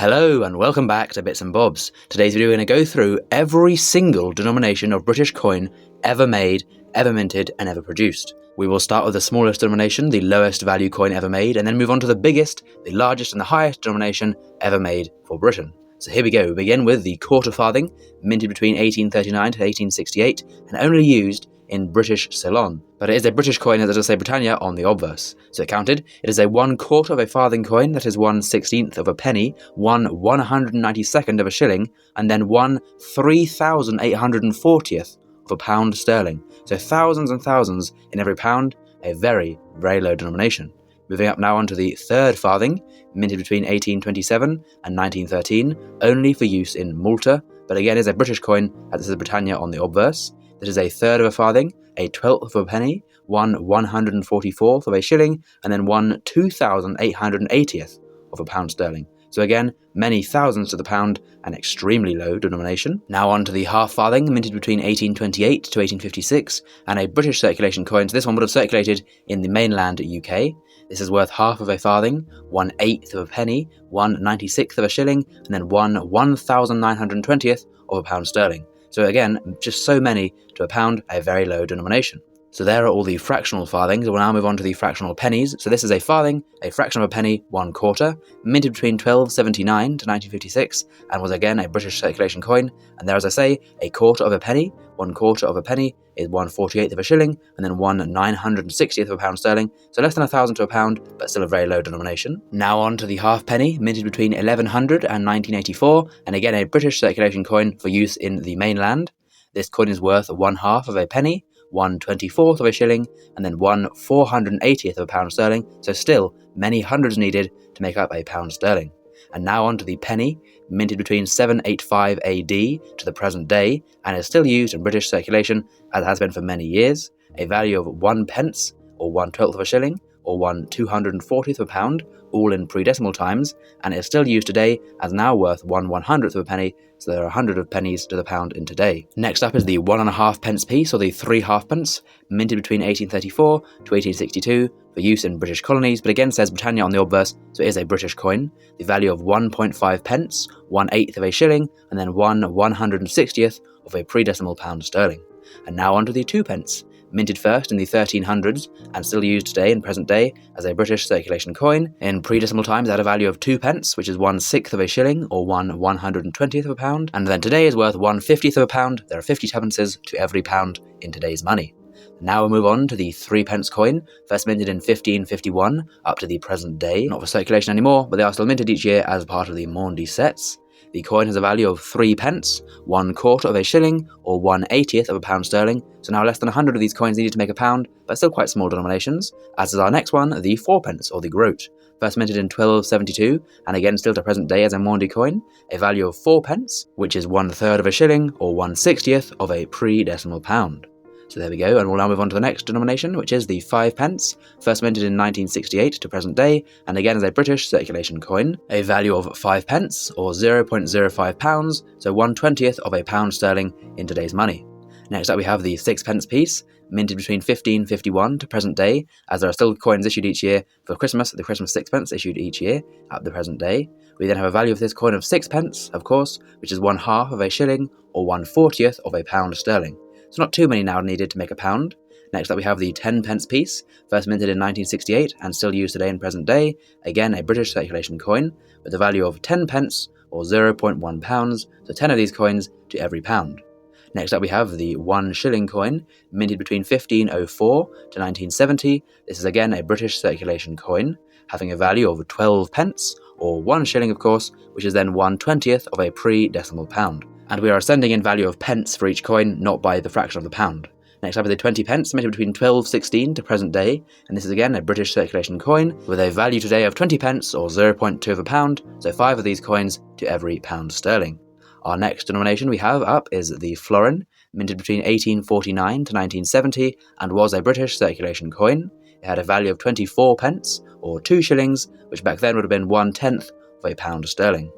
Hello and welcome back to Bits and Bobs. Today's video we're going to go through every single denomination of British coin ever made, ever minted and ever produced. We will start with the smallest denomination, the lowest value coin ever made, and then move on to the biggest, the largest and the highest denomination ever made for Britain. So here we go. We begin with the quarter farthing, minted between 1839 to 1868 and only used in British Ceylon. But it is a British coin that does say Britannia on the obverse. So it counted, it is a 1/4 of a farthing coin, that is 1/16 of a penny, 1/192nd of a shilling, and then 1/3840th of a pound sterling. So thousands and thousands in every pound, a very, very low denomination. Moving up now onto the third farthing, minted between 1827 and 1913, only for use in Malta, but again is a British coin that says Britannia on the obverse. That is a third of a farthing, a 12th of a penny, 1/144th of a shilling, and then 1/2880th of a pound sterling. So again, many thousands to the pound, an extremely low denomination. Now on to the half farthing, minted between 1828 to 1856, and a British circulation coin, so this one would have circulated in the mainland UK. This is worth half of a farthing, 1/8 of a penny, 1/96th of a shilling, and then 1/1920th of a pound sterling. So again, just so many to a pound, a very low denomination. So there are all the fractional farthings. We'll now move on to the fractional pennies. So this is a farthing, a fraction of a penny, 1/4, minted between 1279 to 1956, and was again a British circulation coin. And there, as I say, a quarter of a penny, 1/4 of a penny is 1/48th of a shilling, and then 1/960th of a pound sterling. So less than 1,000 to a pound, but still a very low denomination. Now on to the half penny, minted between 1100 and 1984, and again a British circulation coin for use in the mainland. This coin is worth 1/2 of a penny, 1/24th of a shilling, and then 1/480th of a pound sterling, so still many hundreds needed to make up a pound sterling. And now on to the penny, minted between 785 AD to the present day, and is still used in British circulation as it has been for many years, a value of 1 pence, or 1/12th of a shilling, or 1/240th of a pound, all in pre-decimal times, and it is still used today as now worth 1/100th of a penny, so there are 100 of pennies to the pound in today. Next up is the 1.5 pence piece, or the 3 halfpence, minted between 1834 to 1862 for use in British colonies, but again says Britannia on the obverse, so it is a British coin. The value of 1.5 pence, 1/8th of a shilling, and then 1/160th of a pre-decimal pound sterling. And now on to the 2 pence. Minted first in the 1300s and still used today in present day as a British circulation coin. In pre-decimal times it had a value of 2 pence, which is 1/6th of a shilling, or 1/120th of a pound, and then today is worth 1/50th of a pound. There are 50 tuppences to every pound in today's money. Now we'll move on to the 3 pence coin, first minted in 1551 up to the present day. Not for circulation anymore, but they are still minted each year as part of the Maundy sets. The coin has a value of 3 pence, 1/4 of a shilling, or 1/80th of a pound sterling, so now less than 100 of these coins needed to make a pound, but still quite small denominations, as is our next one, the 4 pence, or the groat. First minted in 1272, and again still to present day as a Maundy coin, a value of 4 pence, which is 1/3 of a shilling, or 1/60th of a pre-decimal pound. So there we go, and we'll now move on to the next denomination, which is the 5 pence, first minted in 1968 to present day, and again as a British circulation coin, a value of 5 pence, or 0.05 pounds, so 1/20th of a pound sterling in today's money. Next up we have the 6 pence piece, minted between 1551 to present day, as there are still coins issued each year for Christmas, the Christmas 6pence issued each year at the present day. We then have a value of this coin of 6 pence, of course, which is 1/2 of a shilling, or 1/40th of a pound sterling. So not too many now needed to make a pound. Next up we have the 10 pence piece, first minted in 1968 and still used today in present day, again a British circulation coin, with a value of 10 pence, or 0.1 pounds, so 10 of these coins to every pound. Next up we have the 1 shilling coin, minted between 1504 to 1970. This is again a British circulation coin, having a value of 12 pence, or 1 shilling of course, which is then 1/20th of a pre-decimal pound. And we are ascending in value of pence for each coin, not by the fraction of the pound. Next up is the 20 pence, minted between 1216 to present day, and this is again a British circulation coin, with a value today of 20 pence, or 0.2 of a pound, so 5 of these coins to every pound sterling. Our next denomination we have up is the florin, minted between 1849 to 1970, and was a British circulation coin. It had a value of 24 pence, or 2 shillings, which back then would have been 1/10th of a pound sterling.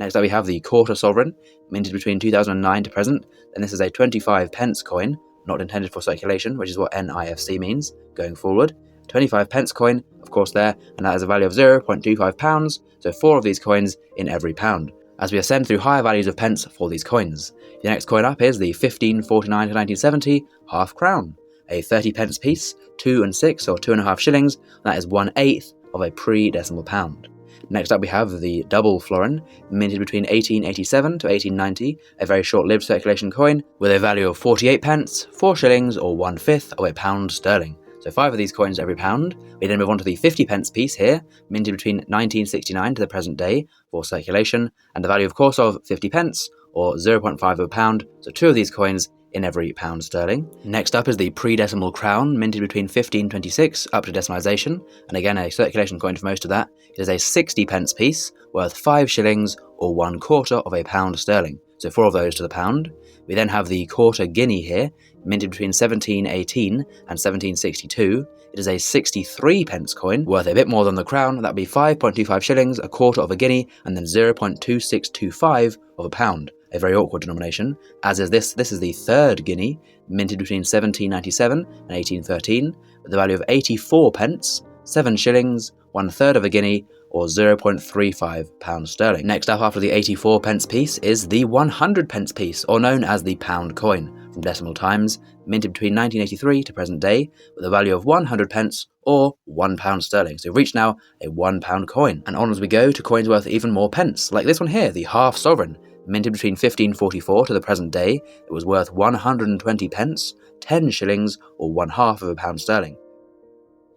Next up we have the quarter sovereign, minted between 2009 to present, and this is a 25 pence coin, not intended for circulation, which is what NIFC means going forward. 25 pence coin, of course there, and that has a value of £0.25, so 4 of these coins in every pound, as we ascend through higher values of pence for these coins. The next coin up is the 1549 to 1970 half crown, a 30 pence piece, 2 and 6 or 2.5 shillings, and that is 1/8 of a pre-decimal pound. Next up we have the double florin, minted between 1887 to 1890, a very short-lived circulation coin with a value of 48 pence, 4 shillings or 1/5 of a pound sterling. So 5 of these coins every pound. We then move on to the 50 pence piece here, minted between 1969 to the present day for circulation, and the value of course of 50 pence or 0.5 of a pound, so 2 of these coins in every pound sterling. Next up is the pre-decimal crown, minted between 1526 up to decimalisation, and again a circulation coin for most of that. It is a 60 pence piece, worth 5 shillings or 1/4 of a pound sterling, so 4 of those to the pound. We then have the quarter guinea here, minted between 1718 and 1762. It is a 63 pence coin, worth a bit more than the crown. That would be 5.25 shillings, a quarter of a guinea, and then 0.2625 of a pound. A very awkward denomination, as is this. This is the third guinea, minted between 1797 and 1813, with the value of 84 pence, 7 shillings, 1/3 of a guinea, or 0.35 pounds sterling. Next up after the 84 pence piece is the 100 pence piece, or known as the pound coin, from decimal times, minted between 1983 to present day, with a value of 100 pence, or 1 pound sterling. So we've reached now a 1 pound coin, and on as we go to coins worth even more pence, like this one here, the half sovereign, minted between 1544 to the present day. It was worth 120 pence, 10 shillings, or 1/2 of a pound sterling.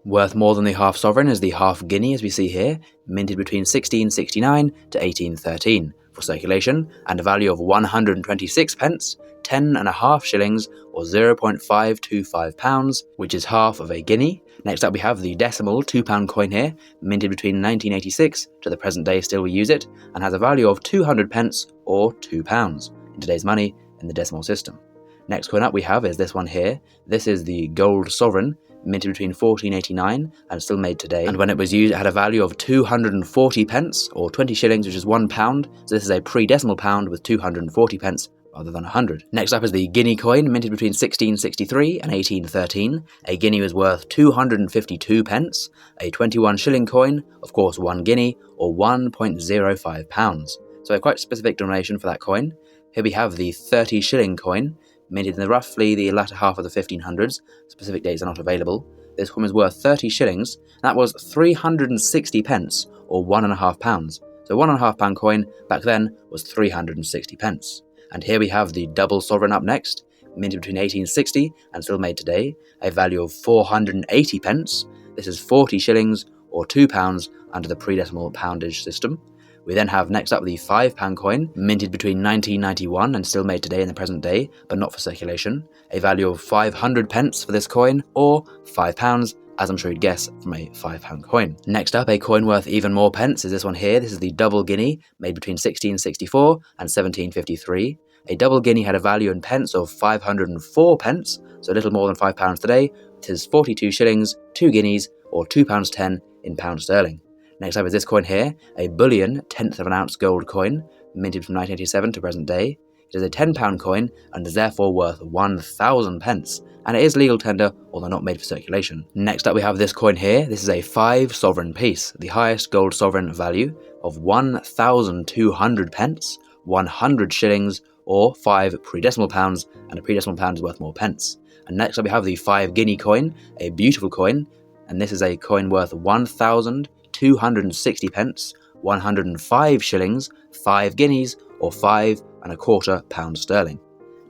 Worth more than the half sovereign is the half guinea, as we see here, minted between 1669 to 1813 for circulation, and a value of 126 pence, 10.5 shillings, or 0.525 pounds, which is half of a guinea. Next up we have the decimal £2 coin here, minted between 1986 to the present day, still we use it, and has a value of 200 pence, or £2, in today's money in the decimal system. Next coin up we have is this one here. This is the gold sovereign, minted between 1489 and still made today, and when it was used it had a value of 240 pence, or 20 shillings, which is £1, so this is a pre-decimal pound with 240 pence rather than 100. Next up is the guinea coin, minted between 1663 and 1813. A guinea was worth 252 pence, a 21 shilling coin, of course 1 guinea, or 1.05 pounds. So a quite specific denomination for that coin. Here we have the 30 shilling coin, minted in roughly the latter half of the 1500s. Specific dates are not available. This coin was worth 30 shillings, and that was 360 pence, or 1.5 pounds. So 1.5 pound coin back then was 360 pence. And here we have the double sovereign up next, minted between 1860 and still made today, a value of 480 pence. This is 40 shillings, or £2 under the pre-decimal poundage system. We then have next up the £5 coin, minted between 1991 and still made today in the present day, but not for circulation. A value of 500 pence for this coin, or £5, as I'm sure you'd guess from a £5 coin. Next up, a coin worth even more pence is this one here. This is the double guinea, made between 1664 and 1753. A double guinea had a value in pence of 504 pence, so a little more than £5 today. It is 42 shillings, 2 guineas, or £2.10 in pound sterling. Next up is this coin here, a bullion 1/10 of an ounce gold coin, minted from 1987 to present day. It is a £10 coin and is therefore worth 1,000 pence, and it is legal tender, although not made for circulation. Next up we have this coin here. This is a 5 sovereign piece, the highest gold sovereign value of 1,200 pence, 100 shillings, or 5 pre-decimal pounds, and a pre-decimal pound is worth more pence. And next up we have the 5 guinea coin, a beautiful coin, and this is a coin worth 1,260 pence, 105 shillings, 5 guineas, or 5.25 pounds sterling.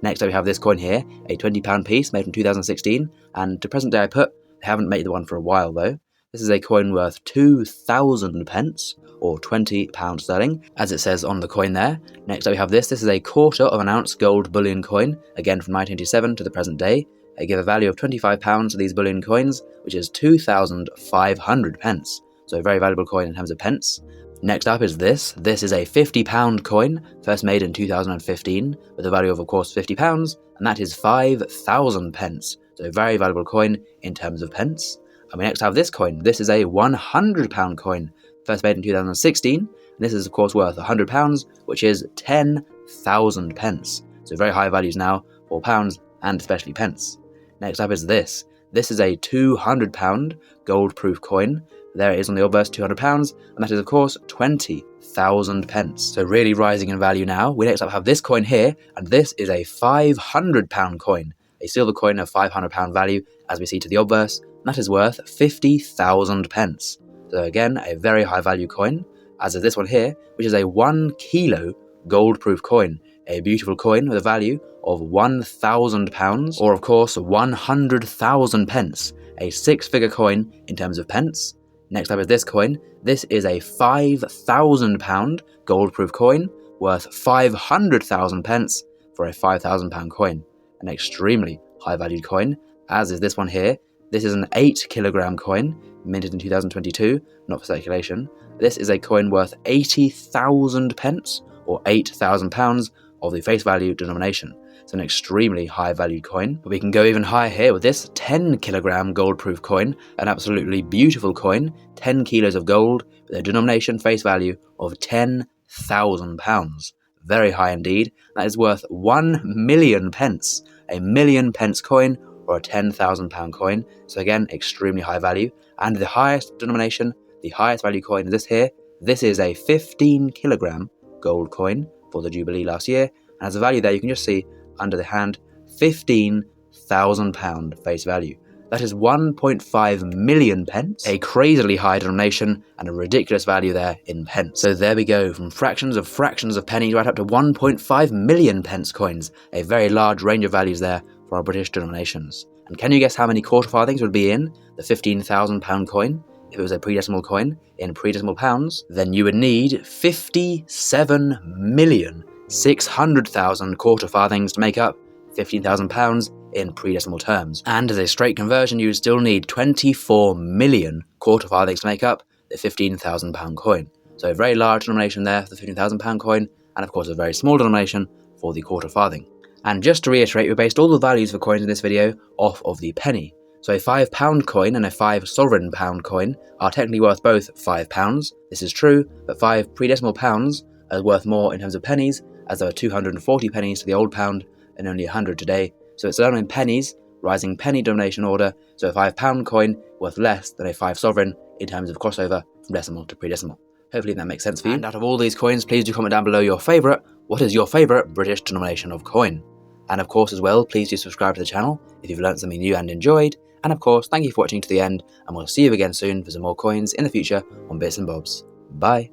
Next up we have this coin here, a £20 piece made from 2016, and to present day I put, they haven't made the one for a while though. This is a coin worth 2,000 pence, or £20 sterling, as it says on the coin there. Next up we have this is a 1/4 of an ounce gold bullion coin, again from 1987 to the present day. They give a value of £25 to these bullion coins, which is 2,500 pence, so a very valuable coin in terms of pence. Next up is this. This is a £50 coin, first made in 2015, with a value of course £50, and that is 5,000 pence, so a very valuable coin in terms of pence. And we next have this coin. This is a £100 coin, first made in 2016, and this is of course worth £100, which is 10,000 pence, so very high values now for pounds and especially pence. Next up is this. This is a £200 gold-proof coin. There it is on the obverse, £200, and that is, of course, 20,000 pence. So really rising in value now. We next up have this coin here, and this is a £500 coin. A silver coin of £500 value, as we see to the obverse, and that is worth 50,000 pence. So again, a very high value coin, as is this one here, which is a 1 kilo gold-proof coin. A beautiful coin with a value of £1,000, or of course 100,000 pence. A 6-figure coin in terms of pence. Next up is this coin. This is a £5,000 gold-proof coin worth 500,000 pence for a £5,000 coin. An extremely high-valued coin, as is this one here. This is an 8-kilogram coin, minted in 2022, not for circulation. This is a coin worth 80,000 pence, or £8,000 of the face value denomination. It's an extremely high-valued coin, but we can go even higher here with this 10-kilogram gold-proof coin, an absolutely beautiful coin, 10 kilos of gold, with a denomination face value of £10,000. Very high indeed. That is worth 1 million pence, a million pence coin, or a £10,000 coin. So again, extremely high value. And the highest denomination, the highest value coin is this here. This is a 15-kilogram gold coin for the Jubilee last year, and as a value there, you can just see under the hand, £15,000 face value. That is 1.5 million pence, a crazily high denomination, and a ridiculous value there in pence. So there we go, from fractions of pennies right up to 1.5 million pence coins, a very large range of values there for our British denominations. And can you guess how many quarter farthings would be in the £15,000 coin? If it was a pre-decimal coin in pre-decimal pounds, then you would need 57,600,000 quarter farthings to make up £15,000 in pre-decimal terms. And as a straight conversion, you would still need 24 million quarter farthings to make up the £15,000 coin. So a very large denomination there for the £15,000 coin, and of course a very small denomination for the quarter farthing. And just to reiterate, we based all the values for coins in this video off of the penny. So a £5 coin and a 5 sovereign pound coin are technically worth both £5. This is true, but 5 pre-decimal pounds are worth more in terms of pennies, as there are 240 pennies to the old pound and only 100 today. So it's done in pennies, rising penny denomination order, so a £5 coin worth less than a 5 sovereign in terms of crossover from decimal to pre-decimal. Hopefully that makes sense for you. And out of all these coins, please do comment down below your favourite. What is your favourite British denomination of coin? And of course as well, please do subscribe to the channel if you've learnt something new and enjoyed. And of course, thank you for watching to the end, and we'll see you again soon for some more coins in the future on Bits and Bobs. Bye!